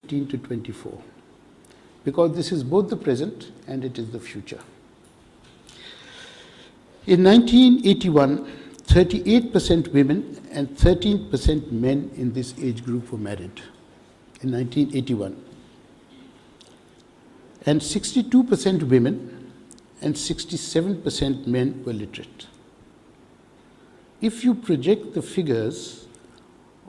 18 to 24, because this is both the present and it is the future. In 1981, 38% women and 13% men in this age group were married. In 1981. And 62% women and 67% men were literate. If you project the figures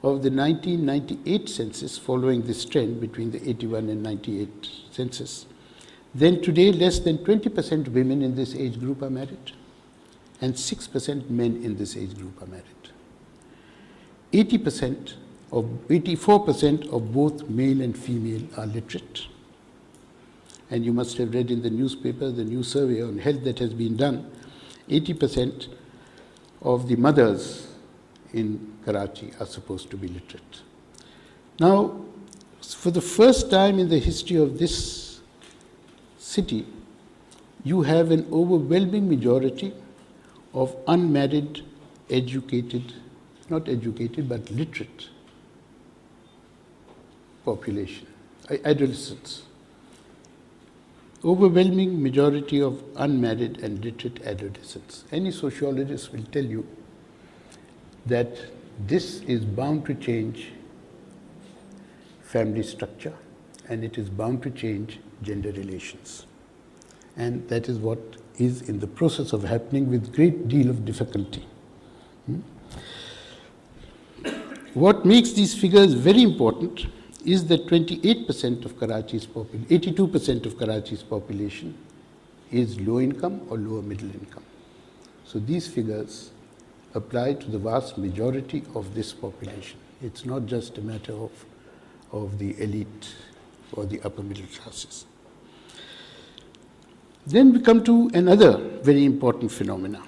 of the 1998 census following this trend between the 81 and 98 census, then today less than 20% women in this age group are married and 6% men in this age group are married. 84% of both male and female are literate. And you must have read in the newspaper the new survey on health that has been done. 80% of the mothers in Karachi are supposed to be literate. Now, for the first time in the history of this city, you have an overwhelming majority of unmarried, educated, not educated, but literate population, adolescents. Overwhelming majority of unmarried and literate adolescents. Any sociologist will tell you that this is bound to change family structure and it is bound to change gender relations. And that is what is in the process of happening with great deal of difficulty. What makes these figures very important is that 28% of Karachi's population, 82% of Karachi's population is low income or lower middle income. So these figures apply to the vast majority of this population. It's not just a matter of the elite or the upper middle classes. Then we come to another very important phenomena,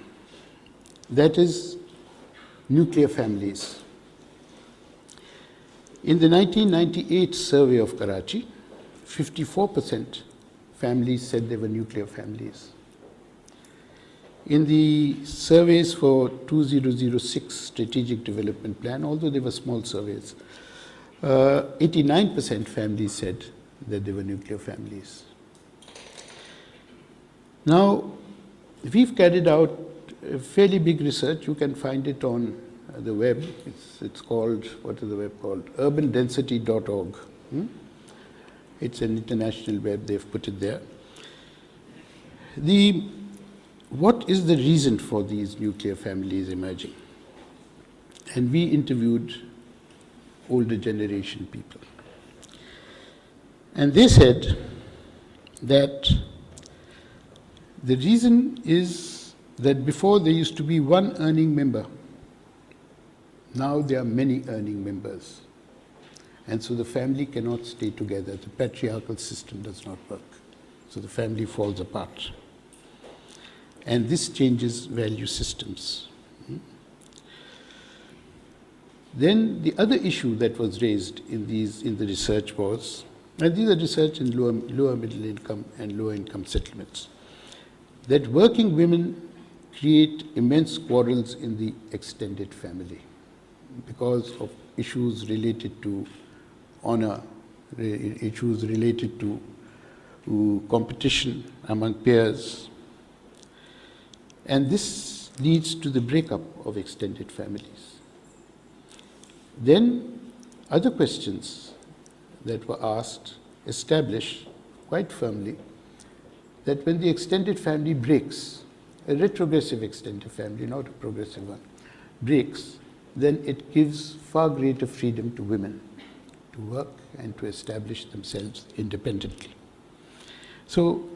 that is nuclear families. In the 1998 survey of Karachi, 54% families said they were nuclear families. In the surveys for 2006 Strategic Development Plan, although they were small surveys, 89% families said that they were nuclear families. Now, we've carried out a fairly big research. You can find it on the web. It's called, what is the web called? urbandensity.org. It's an international web, they've put it there. What is the reason for these nuclear families emerging? And we interviewed older generation people. And they said that the reason is that before there used to be one earning member. Now there are many earning members. And so the family cannot stay together. The patriarchal system does not work. So the family falls apart. And this changes value systems. Then the other issue that was raised in the research was, and these are research in lower middle income and lower income settlements, that working women create immense quarrels in the extended family because of issues related to honor, issues related to competition among peers. And this leads to the breakup of extended families. Then other questions that were asked establish quite firmly that when the extended family breaks, a retrogressive extended family, not a progressive one, breaks, then it gives far greater freedom to women to work and to establish themselves independently. So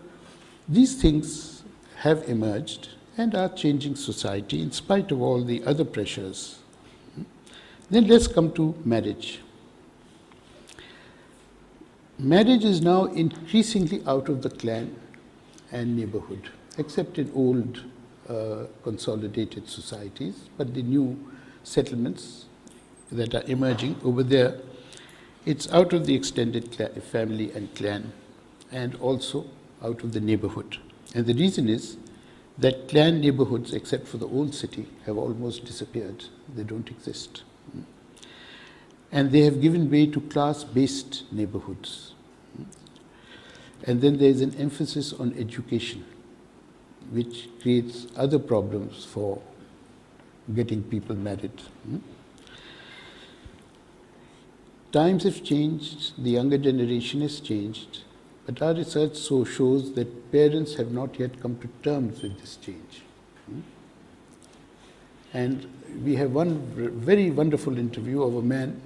these things have emerged and are changing society in spite of all the other pressures. Then let's come to marriage. Marriage is now increasingly out of the clan and neighborhood, except in old consolidated societies, but the new settlements that are emerging over there, it's out of the extended family and clan and also out of the neighborhood. And the reason is that clan neighborhoods, except for the old city, have almost disappeared. They don't exist. And they have given way to class-based neighborhoods. And then there is an emphasis on education, which creates other problems for getting people married. Times have changed, the younger generation has changed, but our research shows that parents have not yet come to terms with this change. And we have one very wonderful interview of a man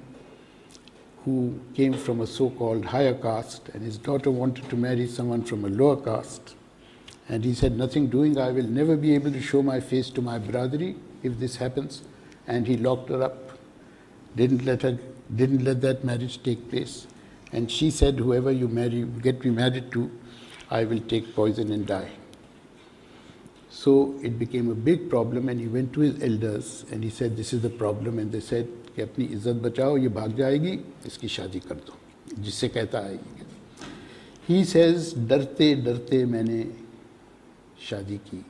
who came from a so-called higher caste, and his daughter wanted to marry someone from a lower caste. And he said, nothing doing, I will never be able to show my face to my brother if this happens. And he locked her up, didn't let that marriage take place. And she said, whoever you get me married to, I will take poison and die. So it became a big problem, and he went to his elders and he said, this is the problem. And they said, कि अपनी इज्जत बचाओ, ये भाग जाएगी, इसकी शादी कर दो, जिससे कहता है. He says, डरते डरते मैंने शादी की.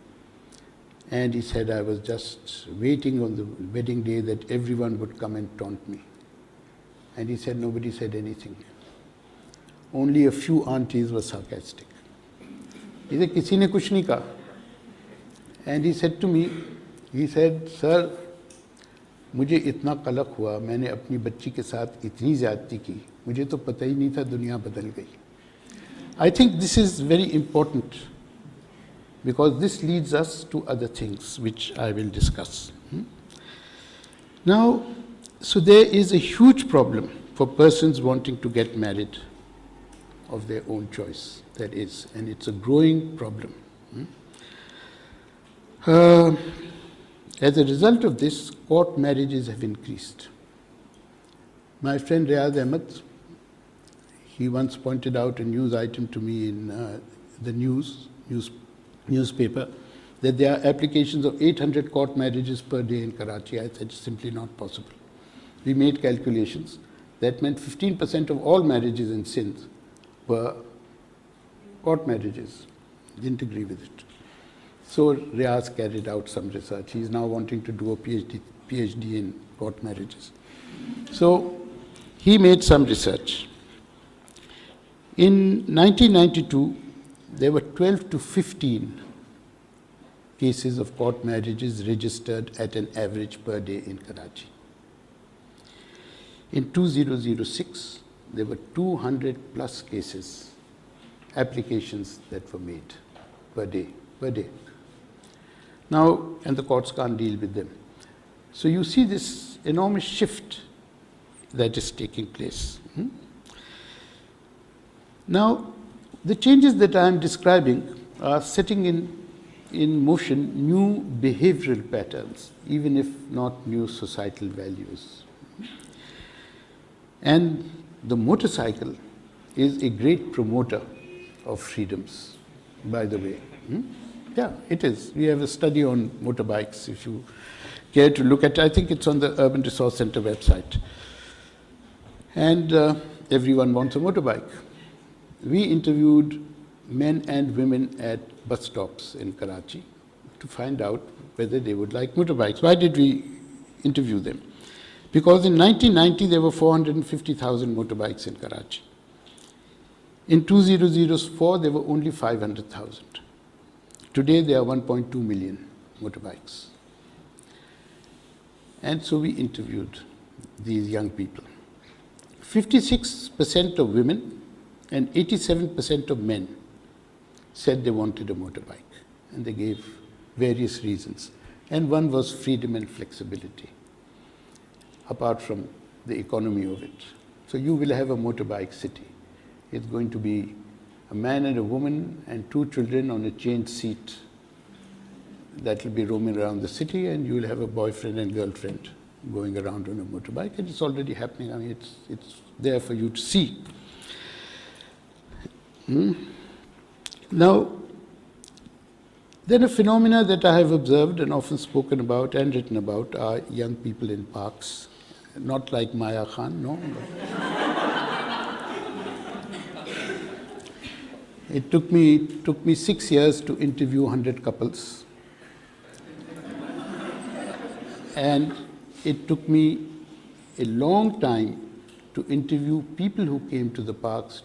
And he said, I was just waiting on the wedding day that everyone would come and taunt me. And he said, nobody said anything. Only a few aunties were sarcastic. He said, किसी ने कुछ नहीं कहा. And he said to me, he said, sir, मुझे इतना कलक हुआ, मैंने अपनी बच्ची के साथ इतनी ज़्यादती की, मुझे तो पता ही नहीं था दुनिया बदल गई. I think this is very important because this leads us to other things which I will discuss. Now, so there is a huge problem for persons wanting to get married of their own choice, that is, and it's a growing problem. As a result of this, court marriages have increased. My friend Riyaz Ahmed, he once pointed out a news item to me in the newspaper that there are applications of 800 court marriages per day in Karachi. I said, it's simply not possible. We made calculations. That meant 15% of all marriages in Sindh were court marriages. Didn't agree with it. So Riyaz carried out some research. He's now wanting to do a PhD in court marriages. So he made some research. In 1992, there were 12 to 15 cases of court marriages registered at an average per day in Karachi. In 2006, there were 200 plus cases, applications that were made per day. Now, and the courts can't deal with them. So you see this enormous shift that is taking place. Now, the changes that I am describing are setting in motion new behavioral patterns, even if not new societal values. And the motorcycle is a great promoter of freedoms, by the way. Yeah, it is. We have a study on motorbikes, if you care to look at it. I think it's on the Urban Resource Center website. And everyone wants a motorbike. We interviewed men and women at bus stops in Karachi to find out whether they would like motorbikes. Why did we interview them? Because in 1990, there were 450,000 motorbikes in Karachi. In 2004, there were only 500,000. Today, there are 1.2 million motorbikes. And so we interviewed these young people. 56% of women and 87% of men said they wanted a motorbike. And they gave various reasons. And one was freedom and flexibility, apart from the economy of it. So you will have a motorbike city. It's going to be a man and a woman and 2 children on a chained seat that will be roaming around the city, and you will have a boyfriend and girlfriend going around on a motorbike. And it's already happening. I mean, it's there for you to see. Now, then a phenomena that I have observed and often spoken about and written about are young people in parks. Not like Maya Khan, no. It took me 6 years to interview 100 couples. And it took me a long time to interview people who came to the parks